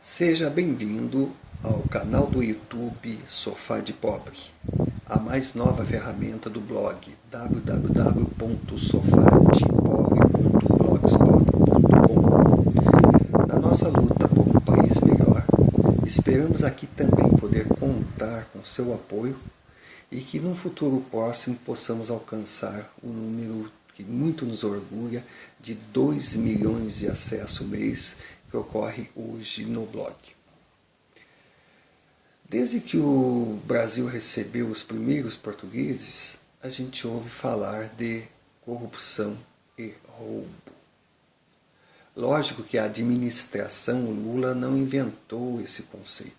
Seja bem-vindo ao canal do YouTube Sofá de Pobre, a mais nova ferramenta do blog www.sofadepobre.blogspot.com. Na nossa luta por um país melhor, esperamos aqui também poder contar com seu apoio e que num futuro próximo possamos alcançar o número que muito nos orgulha de 2 milhões de acessos mês que ocorre hoje no blog. Desde que o Brasil recebeu os primeiros portugueses, a gente ouve falar de corrupção e roubo. Lógico que a administração Lula não inventou esse conceito.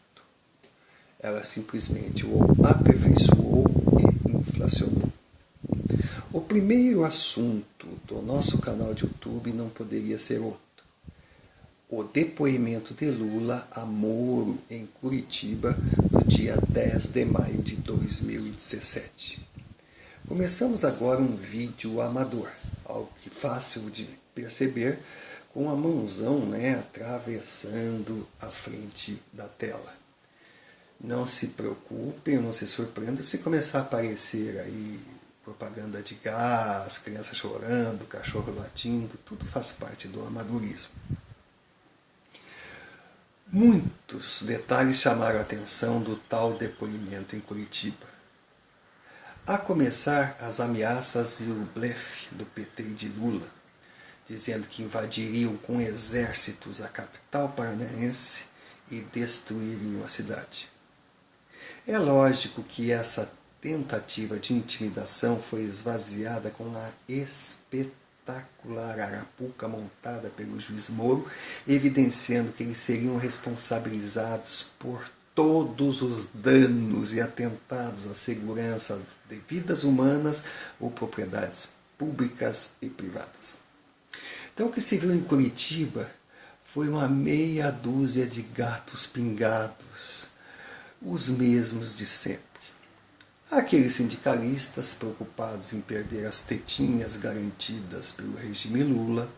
Ela simplesmente o aperfeiçoou e inflacionou. O primeiro assunto do nosso canal de YouTube não poderia ser outro. O depoimento de Lula a Moro em Curitiba no dia 10 de maio de 2017. Começamos agora um vídeo amador, algo que fácil de perceber, com a mãozão atravessando a frente da tela. Não se preocupem, não se surpreendam se começar a aparecer aí propaganda de gás, criança chorando, cachorro latindo, tudo faz parte do amadorismo. Muitos detalhes chamaram a atenção do tal depoimento em Curitiba. A começar as ameaças e o blefe do PT e de Lula, dizendo que invadiriam com exércitos a capital paranaense e destruiriam a cidade. É lógico que essa tentativa de intimidação foi esvaziada com a espetacular arapuca montada pelo juiz Moro, evidenciando que eles seriam responsabilizados por todos os danos e atentados à segurança de vidas humanas ou propriedades públicas e privadas. Então o que se viu em Curitiba foi uma meia dúzia de gatos pingados, os mesmos de sempre. Aqueles sindicalistas preocupados em perder as tetinhas garantidas pelo regime Lula,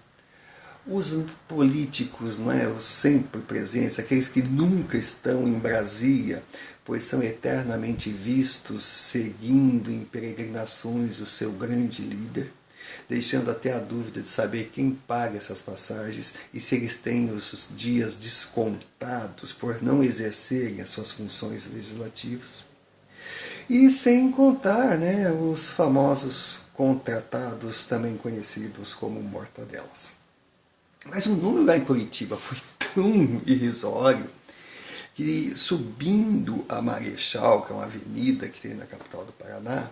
os políticos, os sempre presentes, aqueles que nunca estão em Brasília, pois são eternamente vistos seguindo em peregrinações o seu grande líder, deixando até a dúvida de saber quem paga essas passagens e se eles têm os dias descontados por não exercerem as suas funções legislativas. E sem contar os famosos contratados, também conhecidos como mortadelas. Mas o número lá em Curitiba foi tão irrisório que, subindo a Marechal, que é uma avenida que tem na capital do Paraná,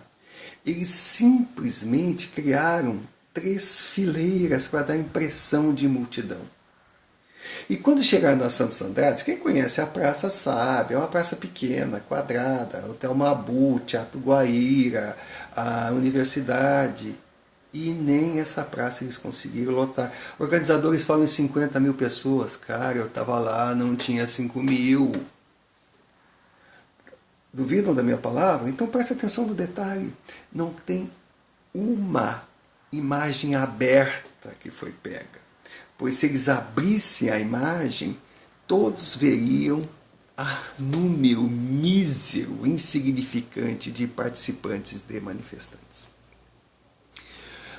eles simplesmente criaram 3 fileiras para dar impressão de multidão. E quando chegaram na Santos Andrade, quem conhece a praça sabe, é uma praça pequena, quadrada, Hotel Mabu, Teatro Guaíra, a universidade, e nem essa praça eles conseguiram lotar. Organizadores falam em 50 mil pessoas, cara, eu estava lá, não tinha 5 mil. Duvidam da minha palavra? Então preste atenção no detalhe. Não tem uma imagem aberta que foi pega. Pois se eles abrissem a imagem, todos veriam a número mísero, insignificante de participantes de manifestantes.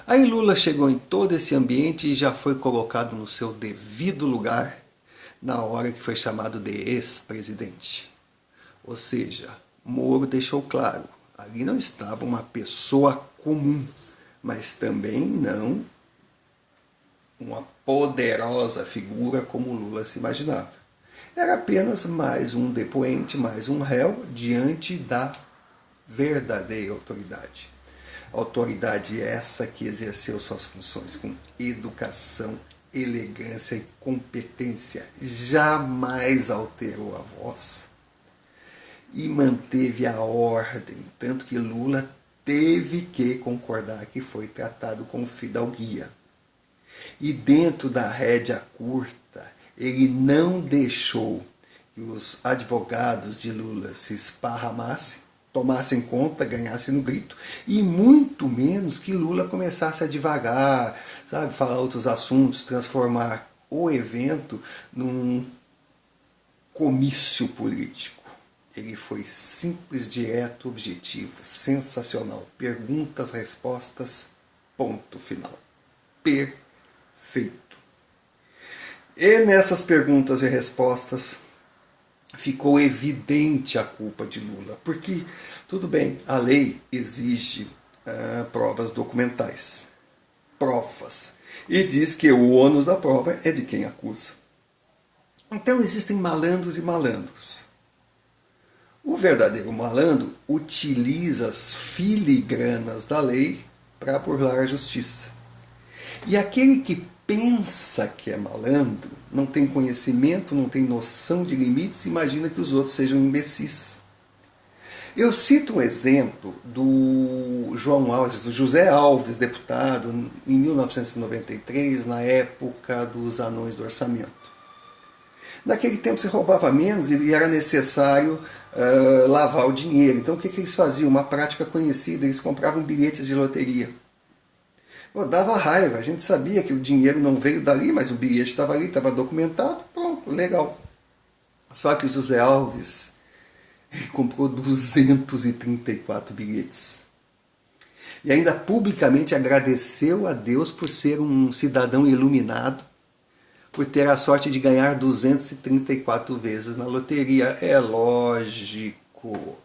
Aí Lula chegou em todo esse ambiente e já foi colocado no seu devido lugar na hora que foi chamado de ex-presidente. Ou seja, Moro deixou claro, ali não estava uma pessoa comum, mas também não uma poderosa figura como Lula se imaginava. Era apenas mais um depoente, mais um réu diante da verdadeira autoridade. Autoridade essa que exerceu suas funções com educação, elegância e competência, jamais alterou a voz e manteve a ordem, tanto que Lula teve que concordar que foi tratado com fidalguia. E dentro da rédea curta, ele não deixou que os advogados de Lula se esparramassem, tomassem conta, ganhassem no grito, e muito menos que Lula começasse a divagar, falar outros assuntos, transformar o evento num comício político. Ele foi simples, direto, objetivo, sensacional. Perguntas, respostas, ponto final. Perfeito. E nessas perguntas e respostas ficou evidente a culpa de Lula. Porque, tudo bem, a lei exige provas documentais. Provas. E diz que o ônus da prova é de quem acusa. Então existem malandros e malandros. O verdadeiro malandro utiliza as filigranas da lei para burlar a justiça. E aquele que pensa que é malandro, não tem conhecimento, não tem noção de limites, imagina que os outros sejam imbecis. Eu cito um exemplo do João Alves, do José Alves, deputado, em 1993, na época dos anões do orçamento. Naquele tempo se roubava menos e era necessário lavar o dinheiro. Então o que eles faziam? Uma prática conhecida, eles compravam bilhetes de loteria. Dava raiva, a gente sabia que o dinheiro não veio dali, mas o bilhete estava ali, estava documentado, pronto, legal. Só que o José Alves comprou 234 bilhetes. E ainda publicamente agradeceu a Deus por ser um cidadão iluminado, por ter a sorte de ganhar 234 vezes na loteria. É lógico.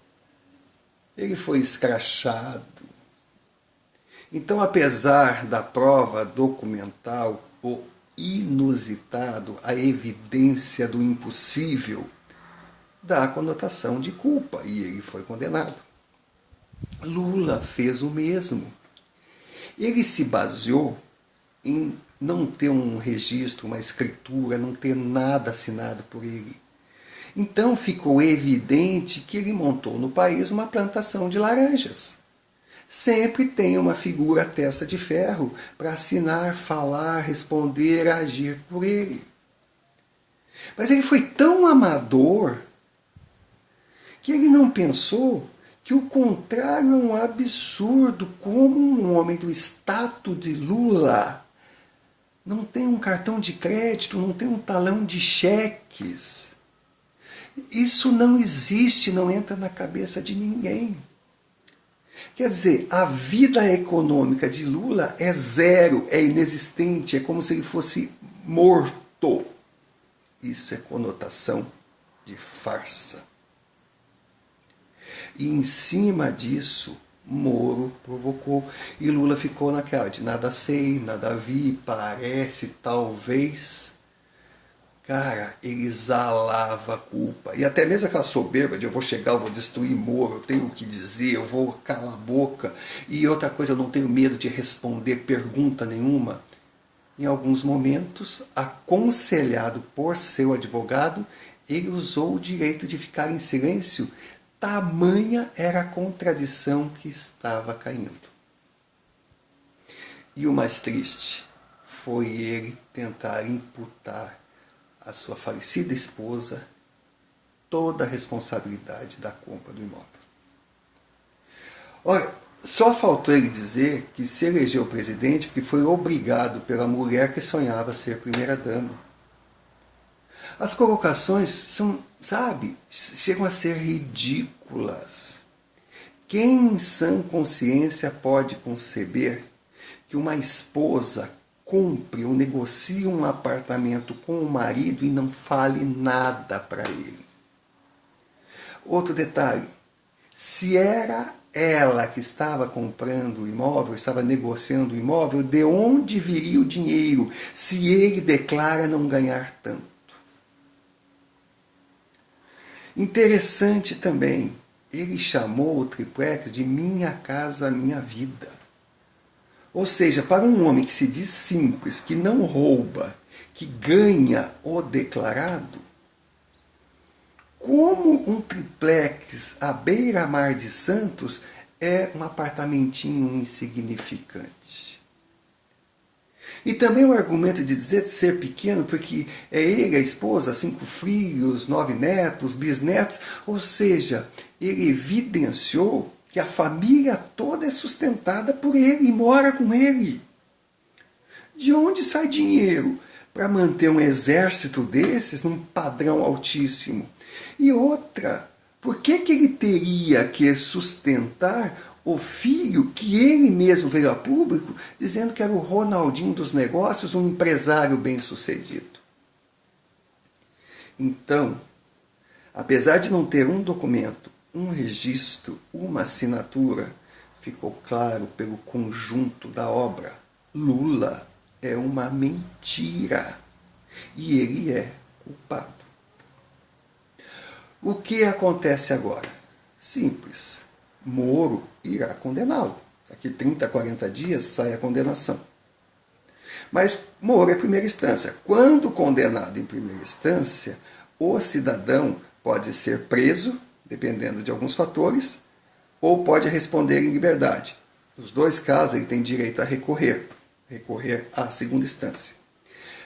Ele foi escrachado. Então, apesar da prova documental, o inusitado, a evidência do impossível, dá a conotação de culpa, e ele foi condenado. Lula fez o mesmo. Ele se baseou em não ter um registro, uma escritura, não ter nada assinado por ele. Então ficou evidente que ele montou no país uma plantação de laranjas. Sempre tem uma figura testa de ferro para assinar, falar, responder, agir por ele. Mas ele foi tão amador que ele não pensou que o contrário é um absurdo, como um homem do status de Lula não tem um cartão de crédito, não tem um talão de cheques. Isso não existe, não entra na cabeça de ninguém. Quer dizer, a vida econômica de Lula é zero, é inexistente, é como se ele fosse morto. Isso é conotação de farsa. E em cima disso, Moro provocou e Lula ficou naquela de nada sei, nada vi, parece, talvez. Cara, ele exalava a culpa. E até mesmo aquela soberba de eu vou chegar, eu vou destruir Moro, eu tenho o que dizer, eu vou calar a boca. E outra coisa, eu não tenho medo de responder pergunta nenhuma. Em alguns momentos, aconselhado por seu advogado, ele usou o direito de ficar em silêncio. Tamanha era a contradição que estava caindo. E o mais triste foi ele tentar imputar à sua falecida esposa toda a responsabilidade da compra do imóvel. Olha, só faltou ele dizer que se elegeu presidente porque foi obrigado pela mulher que sonhava ser primeira-dama. As colocações são, chegam a ser ridículas. Quem em sã consciência pode conceber que uma esposa compre ou negocie um apartamento com o marido e não fale nada para ele? Outro detalhe, se era ela que estava comprando o imóvel, estava negociando o imóvel, de onde viria o dinheiro se ele declara não ganhar tanto? Interessante também, ele chamou o triplex de Minha Casa Minha Vida. Ou seja, para um homem que se diz simples, que não rouba, que ganha o declarado, como um triplex à beira-mar de Santos é um apartamentinho insignificante. E também o argumento de dizer de ser pequeno, porque é ele, a esposa, 5 filhos, 9 netos, bisnetos, ou seja, ele evidenciou que a família toda é sustentada por ele e mora com ele. De onde sai dinheiro para manter um exército desses num padrão altíssimo? E outra, por que ele teria que sustentar o filho que ele mesmo veio a público dizendo que era o Ronaldinho dos negócios, um empresário bem-sucedido? Então, apesar de não ter um documento, um registro, uma assinatura, ficou claro pelo conjunto da obra: Lula é uma mentira e ele é culpado. O que acontece agora? Simples. Moro irá condená-lo. Daqui 30, 40 dias sai a condenação. Mas Moro é primeira instância. Quando condenado em primeira instância, o cidadão pode ser preso, dependendo de alguns fatores, ou pode responder em liberdade. Nos dois casos, ele tem direito a recorrer à segunda instância.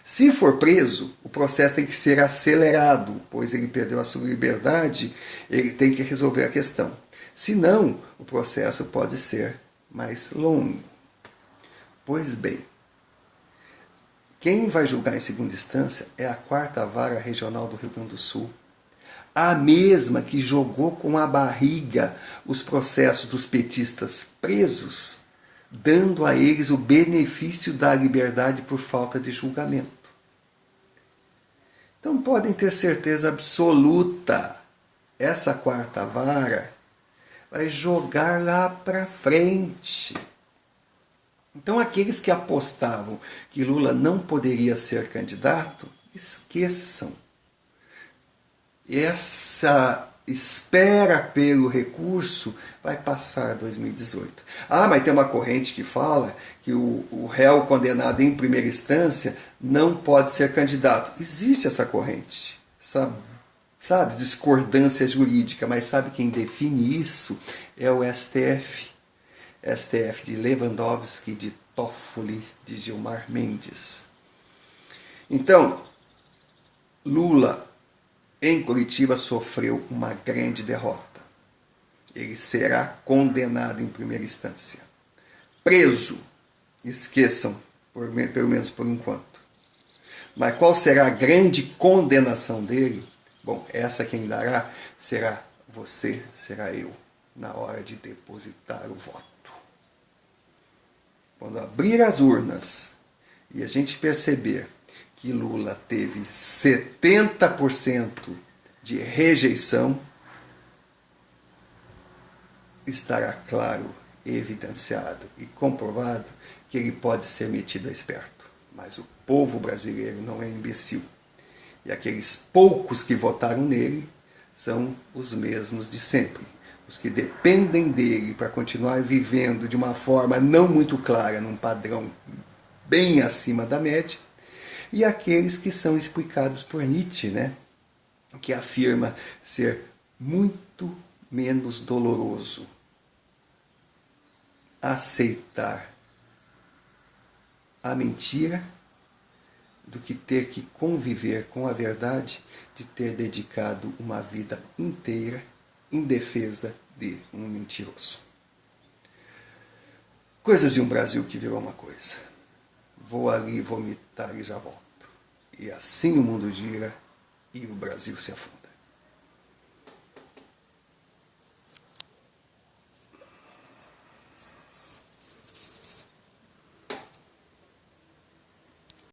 Se for preso, o processo tem que ser acelerado, pois ele perdeu a sua liberdade, ele tem que resolver a questão. Se não, o processo pode ser mais longo. Pois bem, quem vai julgar em segunda instância é a 4ª Vara Regional do Rio Grande do Sul, a mesma que jogou com a barriga os processos dos petistas presos, dando a eles o benefício da liberdade por falta de julgamento. Então podem ter certeza absoluta, essa 4ª Vara vai jogar lá para frente. Então aqueles que apostavam que Lula não poderia ser candidato, esqueçam. Essa espera pelo recurso vai passar 2018. Mas tem uma corrente que fala que o réu condenado em primeira instância não pode ser candidato. Existe essa corrente, sabe, discordância jurídica, mas sabe quem define isso? É o STF. STF de Lewandowski, de Toffoli, de Gilmar Mendes. Então, Lula em Curitiba sofreu uma grande derrota. Ele será condenado em primeira instância. Preso, esqueçam, pelo menos por enquanto. Mas qual será a grande condenação dele? Bom, essa quem dará será você, será eu, na hora de depositar o voto. Quando abrir as urnas e a gente perceber que Lula teve 70% de rejeição, estará claro, evidenciado e comprovado que ele pode ser metido a esperto. Mas o povo brasileiro não é imbecil. E aqueles poucos que votaram nele são os mesmos de sempre. Os que dependem dele para continuar vivendo de uma forma não muito clara, num padrão bem acima da média, e aqueles que são explicados por Nietzsche, né? Que afirma ser muito menos doloroso aceitar a mentira do que ter que conviver com a verdade de ter dedicado uma vida inteira em defesa de um mentiroso. Coisas de um Brasil que virou uma coisa. Vou ali vomitar e já volto. E assim o mundo gira e o Brasil se afunda.